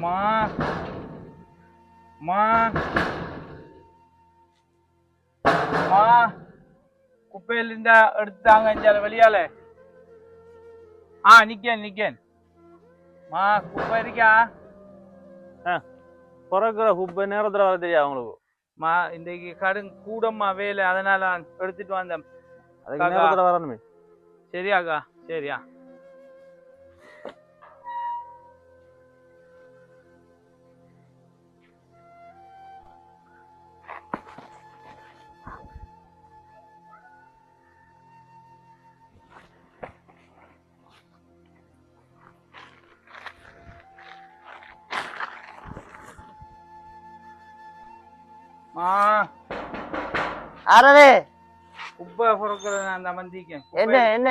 மா மா மா குப்பையில இருந்தா எடுத்தாங்க இந்த வெளியால. நிக்கேன் மா குப்பை இருக்கா? பிறக்கிற குப்பை நேரத்துல வர தெரியாது அவங்களுக்கு. மா இன்றைக்கு கடும் கூடம்மா வேலை, அதனால எடுத்துட்டு வந்தேன். அதுக்கு நேரத்துல வரணுமே. சரியாக்கா, சரியா. அரே குப்பை பொறுக்கிறது அந்த மந்திக்கேன். என்ன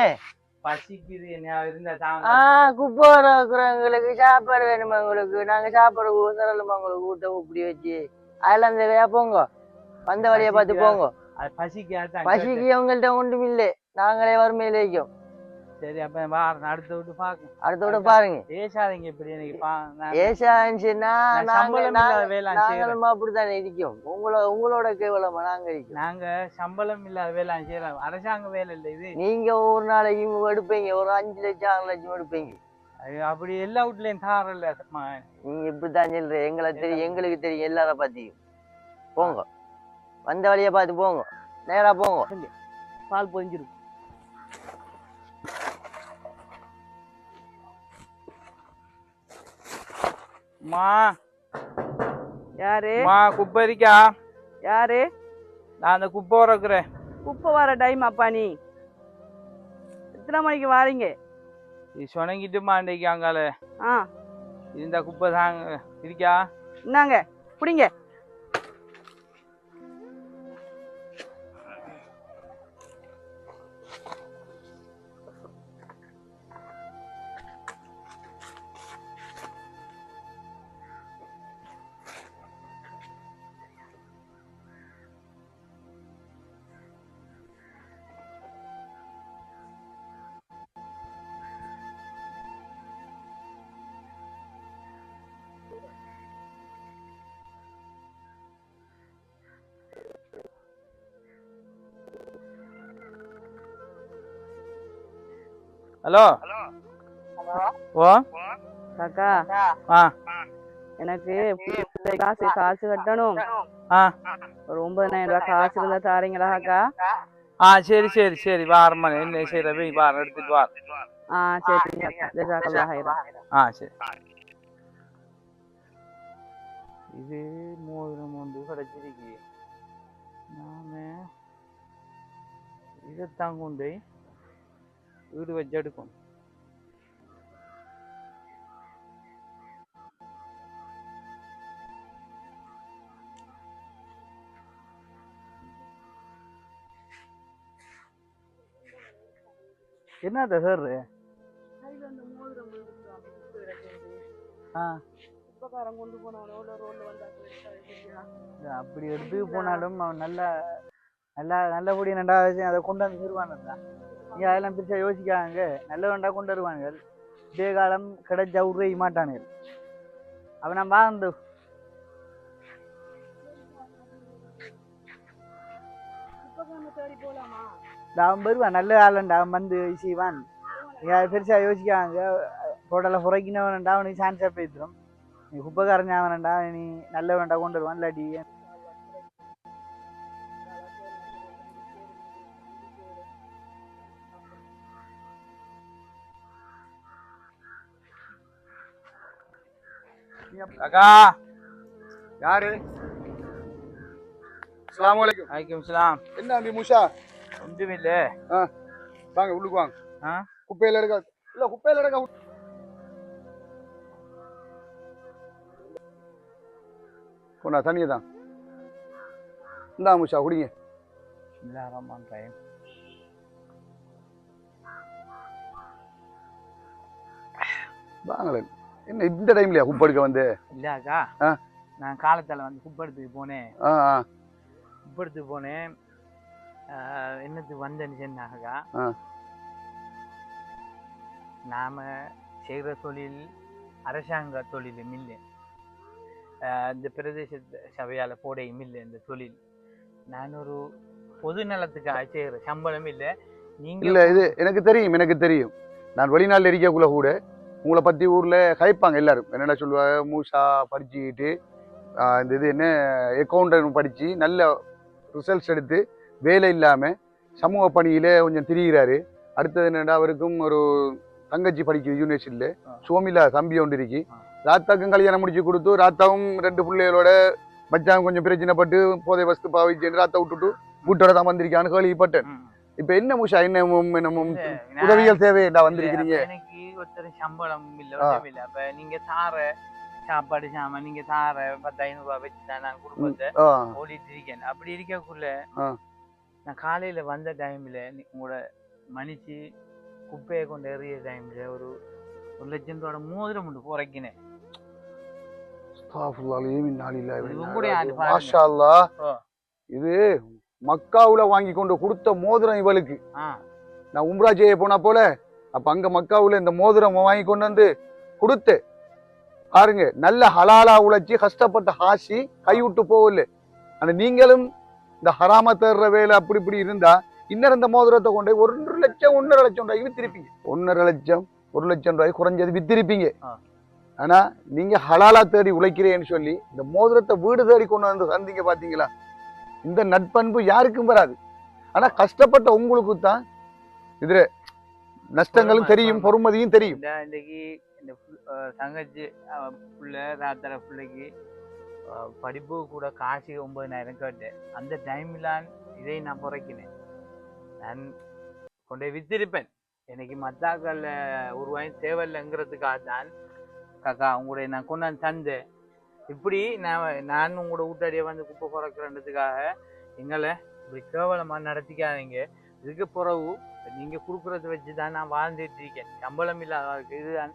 பசிக்குது, என்ன இருந்தா தாங்க. குப்பை பொறுக்கிறவங்களுக்கு சாப்பாடு வேணுமா உங்களுக்கு? நாங்க சாப்பாடு தரலுமா உங்களுக்கு? ஊட்ட இப்படி வச்சு அதெல்லாம் தேவையா? போங்க, வந்த வழியை பார்த்து போங்க. பசிக்கு அவங்கள்ட்ட ஒன்றும் இல்லை, நாங்களே வறுமையில வைக்கும். சரி, அப்ப வாரம் அடுத்த விட்டு பாக்க. அடுத்த விட பாருங்க. ஏசாதீங்க இப்படி. எனக்கு ஏசாச்சுன்னா நாங்களும் அப்படித்தானே இருக்கும். உங்களோட கேவலமா நாங்க இருக்கோம். நாங்க சம்பளம் இல்லாத வேலை செய்யறோம். அரசாங்க வேலை இல்லை இது. நீங்க ஒரு நாளைக்கு எடுப்பீங்க, ஒரு 5 லட்சம் 6 லட்சம் எடுப்பீங்க. அப்படி எல்லா வீட்லயும் தாரல. நீங்க இப்படித்தான் சொல்ற. எங்களுக்கு தெரியும் எல்லார பத்தியும். போங்க, வந்த வழியை பார்த்து போங்க, நேரா போங்க. பால் பொஞ்சிரும். மா யாரு? மா குப்பை இருக்கா? யாரு? நான் அந்த குப்பை வரக்குறேன். குப்பை வர டைம் அப்பா? நீ எத்தனை மணிக்கு வாரீங்க? சொனங்கிட்டு மாண்டைக்கு அங்கால இந்த குப்பை தாங்க இருக்கா? என்னங்க புடிங்க. ஹலோ. ஓ காக்கா, எனக்கு காசு கட்டணும். ஒரு 9,000 ரூபாய் காசு இருந்தா தாரீங்களா காக்கா? சரி சரி சரி, வாரமா என்ன செய்யற வாரம் எடுத்துட்டு வா. சரி. இது மோதிரம் வந்து கிடைச்சிருக்கு. நாம இதைத்தான் கொண்டு வீடு வச்சு எடுக்கும். என்னத்த சார்? அப்படி எடுத்து போனாலும் அவன் நல்லபடி நல்லாச்சு அதை கொண்டு வந்து தருவானுங்க. நீங்க அதெல்லாம் பெருசா யோசிக்காங்க. நல்ல வேண்டா கொண்டு வருவாங்க. இதே காலம் கிடைச்சா உருவ மாட்டானுங்க. அவன் நான் வாழ்ந்து அவன் வருவான். நல்ல ஆளுண்டா, அவன் வந்து செய்வான். நீங்க பெருசா யோசிக்காங்க. டோட்டலா குறைக்கினவன்டா அவனுக்கு சான்ஸா போயிடும். நீ குப்பை கரைஞ்சாவனண்டா, நீ நல்ல வேண்டா கொண்டு வருவான். இல்லாட்டி அக்கா. யாரு? அஸ்ஸலாமு அலைக்கும். வலைக்கும் சலாம். என்ன அம்பி மூஷா? ஒன்றும் இல்லை. வாங்க உள்ளுக்கு வாங்க. குப்பையில எடுக்க இல்ல, குப்பையில எடுக்க கொண்டா தண்ணியை தான். இந்தா மூஷா குடிங்க. வாங்களேன். என்ன இந்த டைம்லயா குப்பை எடுக்க வந்து? இல்லக்கா, நான் காலத்தால வந்து குப்பை எடுத்துக்கு போனேன். குப்பை எடுத்துக்கு போனேன். என்னத்துக்கு வந்தேன்னு சொன்னாக்கா, நாம செய்கிற தொழில் அரசாங்க தொழில் இல்லை. இந்த பிரதேச சபையால் போடையும் இல்லை இந்த தொழில். நான் ஒரு பொது நலத்துக்காக செய்கிற சம்பளம் இல்லை. நீங்கள் இல்ல இது எனக்கு தெரியும். நான் வெளிநாட்டில் இருக்கக்குள்ள கூட உங்களை பத்தி ஊர்ல கைப்பாங்க எல்லாரும். என்னடா சொல்லுவாங்க, மூசா படிச்சுக்கிட்டு இந்த இது என்ன அக்கௌண்டன்ட் படிச்சு நல்ல ரிசல்ட்ஸ் எடுத்து வேலை இல்லாம சமூக பணியில கொஞ்சம் திரிகிறாரு. அடுத்தது என்னடா, அவருக்கும் ஒரு தங்கச்சி படிக்குது யூனிவர்சிட்டியில, சோமிலா தம்பி ஒன்று இருக்கு. ராத்தாக்கும் கல்யாணம் முடிச்சு கொடுத்து, ராத்தாவும் 2 பிள்ளைகளோட மச்சான் கொஞ்சம் பிரச்சனைப்பட்டு போதை வஸ்து பாவிச்சு ராத்தா விட்டுட்டு வீட்டோட தான் வந்திருக்கான்னு கேள்விப்பட்டேன். இப்ப என்ன மூஷா, என்ன உதவிகள் தேவையா வந்திருக்கிறீங்க? எனக்கு ஒருத்தர் சம்பளம் இல்லை. அப்ப நீங்க தார சாப்பாடு சாமான் நீங்க தார 10,500 ரூபாய் வச்சுதான் நான் குடும்பத்தை ஓடிட்டு இருக்கேன். அப்படி இருக்கக்குள்ள நான் காலையில வந்த டைம்ல உங்களோட மன்னிச்சு குப்பையை கொண்டு எறிய டைம்ல ஒரு 1 லட்சம் ரூபாயோட மோதிரம் ஒன்று குறைக்கினேன். இது மக்காவுல வாங்கி கொண்டு கொடுத்த மோதிரம் இவளுக்கு. நான் உம்ரா செய்ய போனா போல அப்ப அங்க மக்காவுல இந்த மோதிரம் வாங்கி கொண்டு வந்து கொடுத்து பாருங்க. நல்ல ஹலாலா உழைச்சி கஷ்டப்பட்ட ஹாசி கைவிட்டு போகல. ஆனா நீங்களும் இந்த ஹராம தேடுற வேலை அப்படி இப்படி இருந்தா இன்னும் இந்த மோதிரத்தை கொண்டு 1 லட்சம் 1.5 லட்சம் ரூபாய்க்கு வித்திருப்பீங்க. 1.5 லட்சம் 1 லட்சம் ரூபாய்க்கு குறைஞ்சது வித்திருப்பீங்க. ஆனா நீங்க ஹலாலா தேடி உழைக்கிறேன்னு சொல்லி இந்த மோதிரத்தை வீடு தேடி கொண்டு வந்து வந்தீங்க. பாத்தீங்களா, இந்த நட்பண்பு யாருக்கும் வராது. ஆனா கஷ்டப்பட்ட உங்களுக்கு தான் இதுல நஷ்டங்களும் தெரியும், பொறுமதியும் தெரியும். இன்னைக்கு இந்த தங்கச்சி புள்ள ராத்திர பிள்ளைக்கு படிப்பு கூட காசு 9,000 கேட்டேன். அந்த டைம்ல இதை நான் குறைக்கினேன். நான் கொண்டே வித்திருப்பேன். எனக்கு மத்தாக்கள் ரூபாய் தேவையில்லைங்கிறதுக்காக தான் காக்கா உங்களுடைய நான் கொண்டாந்து தந்தேன். இப்படி நான் உங்களோட வீட்டாடியை வந்து குப்பை குறைக்கிறதுக்காக எங்களை இப்படி கேவலமாக நடத்திக்காதீங்க. இதுக்கு பிறகு நீங்க கொடுக்குறத வச்சுதான் நான் வாழ்ந்துட்டு இருக்கேன். சம்பளம் இல்லாத வாழ்க்கை இதுதான்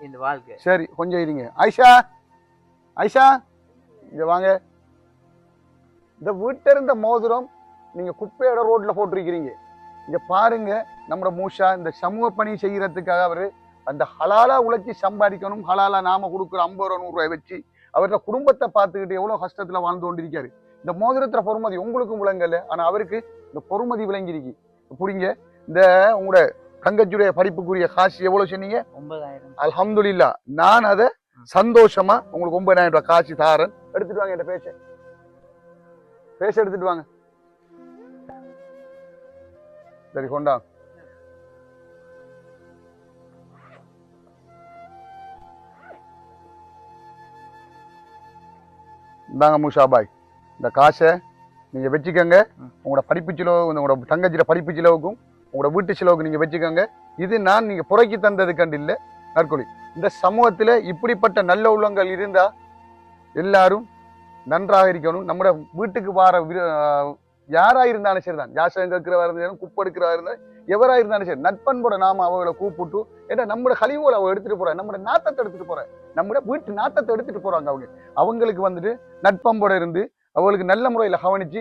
இந்த வாழ்க்கை. சரி, கொஞ்சம் இருங்க. ஐஷா இங்க வாங்க. இந்த வீட்டை இருந்த மோதிரம் நீங்க குப்பையோட ரோட்ல போட்டிருக்கிறீங்க. இங்க பாருங்க, நம்ம மூஷா இந்த சமூக பணி செய்யறதுக்காக அவரு அந்த ஹலாலா உழைச்சி சம்பாதிக்கணும். ஹலாலா நாம கொடுக்குற 50 ரூபா 100 ரூபாய் வச்சு அவரோட குடும்பத்தை பார்த்துக்கிட்டு எவ்வளவு கஷ்டத்துல வாழ்ந்து கொண்டிருக்காரு. இந்த மோதிரத்துல பொறுமதி உங்களுக்கும் விளங்கல, ஆனா அவருக்கு இந்த பொறுமதி விளங்கிருக்கு. புரிங்க. இந்த உங்களோட தங்கச்சியுடைய படிப்புக்குரிய காசு எவ்வளவு சொன்னீங்க? 9,000. அல்ஹம்துலில்லாஹ், நான் அதை சந்தோஷமா உங்களுக்கு 9,000 ரூபாய் காசு தாரன். எடுத்துட்டு வாங்க, என் பேச எடுத்துட்டு வாங்க. சரி, கொண்டா. இந்தாங்க மூஷாபாய், இந்த காசை நீங்க வச்சுக்கோங்க. உங்களோட படிப்பு செலவு, உங்களோட தங்கச்சியோட படிப்பு செலவுக்கும் உங்களோட வீட்டு செலவுக்கு நீங்க வச்சுக்கோங்க. இது நான் நீங்க புறக்கி தந்தது கண்டு இல்லை, நற்கொலை. இந்த சமூகத்துல இப்படிப்பட்ட நல்ல உள்ளங்கள் இருந்தா எல்லாரும் நன்றாக இருக்கணும். நம்ம வீட்டுக்கு வார யாரா இருந்தாலும் சரிதான், யாசகம் கேட்கிறவா இருந்தாலும் குப்பை எடுக்கிறவா இருந்தாலும் எவரா இருந்தாலும் சரி, நட்பண்போட நாம அவங்களை கூப்பிட்டு, ஏன்னா நம்மளோட கழிவுகளை அவ எடுத்துட்டு போற, நம்மளோட நாத்தத்தை எடுத்துட்டு போற, நம்மளோட வீட்டு நாத்தத்தை எடுத்துட்டு போறாங்க. அவங்களுக்கு வந்துட்டு நட்பம்போட இருந்து அவங்களுக்கு நல்ல முறையில கவனிச்சு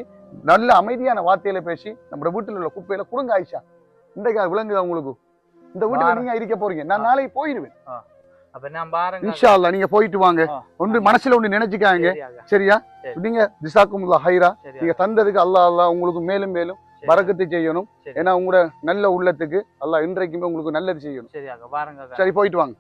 நல்ல அமைதியான வார்த்தையில பேசி நம்ம வீட்டுல உள்ள குப்பையில கொடுங்க. ஆயிஷா, இன்றைக்கு விளங்குது அவங்களுக்கு. இந்த வீட்டுல நீங்க இருக்க போறீங்க, நான் நாளைக்கு போயிடுவேன். இன்ஷா அல்லாஹ் நீங்க போயிட்டு வாங்க. ஒன்று மனசுல ஒன்று நினைச்சுக்காங்க, சரியா? நீங்க ஜிசாக்குமுல்லாஹ் ஹைரா. நீங்க தந்ததுக்கு அல்லாஹ் உங்களுக்கு மேலும் மேலும் பரக்கத்து செய்யணும். ஏன்னா உங்களோட நல்ல உள்ளத்துக்கு அல்லாஹ் இன்றைக்குமே உங்களுக்கு நல்லது செய்யணும். சரி, போயிட்டு வாங்க.